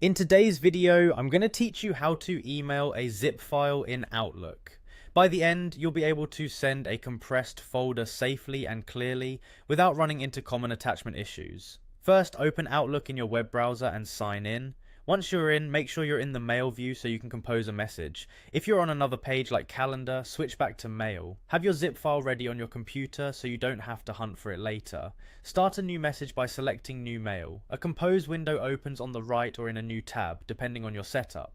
In today's video, I'm going to teach you how to email a zip file in Outlook. By the end, you'll be able to send a compressed folder safely and clearly without running into common attachment issues. First, open Outlook in your web browser and sign in. Once you're in, make sure you're in the mail view so you can compose a message. If you're on another page like calendar, switch back to mail. Have your zip file ready on your computer so you don't have to hunt for it later. Start a new message by selecting new mail. A compose window opens on the right or in a new tab, depending on your setup.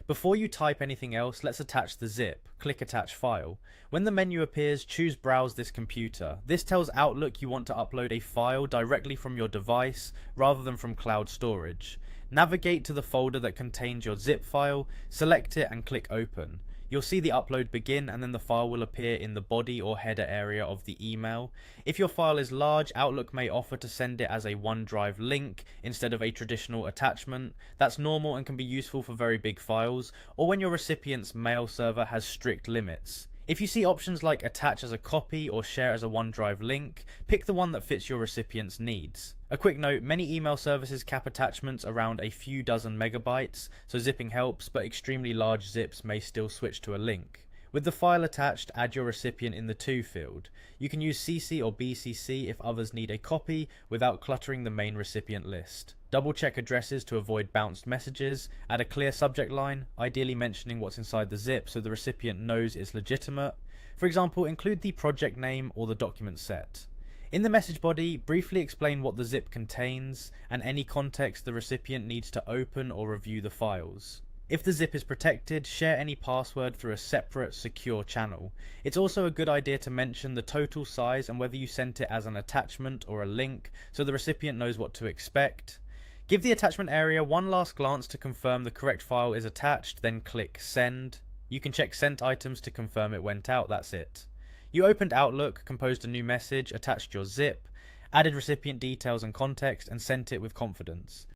Before you type anything else, let's attach the zip. Click attach file. When the menu appears, choose browse this computer. This tells Outlook you want to upload a file directly from your device rather than from cloud storage. Navigate to the folder that contains your zip file, select it and click open. You'll see the upload begin and then the file will appear in the body or header area of the email. If your file is large, Outlook may offer to send it as a OneDrive link instead of a traditional attachment. That's normal and can be useful for very big files, or when your recipient's mail server has strict limits. If you see options like attach as a copy or share as a OneDrive link, pick the one that fits your recipient's needs. A quick note, many email services cap attachments around a few dozen megabytes, so zipping helps, but extremely large zips may still switch to a link. With the file attached, add your recipient in the to field. You can use CC or BCC if others need a copy without cluttering the main recipient list. Double check addresses to avoid bounced messages. Add a clear subject line, ideally mentioning what's inside the zip so the recipient knows it's legitimate. For example, include the project name or the document set. In the message body, briefly explain what the zip contains and any context the recipient needs to open or review the files. If the zip is protected, share any password through a separate, secure channel. It's also a good idea to mention the total size and whether you sent it as an attachment or a link so the recipient knows what to expect. Give the attachment area one last glance to confirm the correct file is attached, then click send. You can check sent items to confirm it went out, that's it. You opened Outlook, composed a new message, attached your zip, added recipient details and context, and sent it with confidence.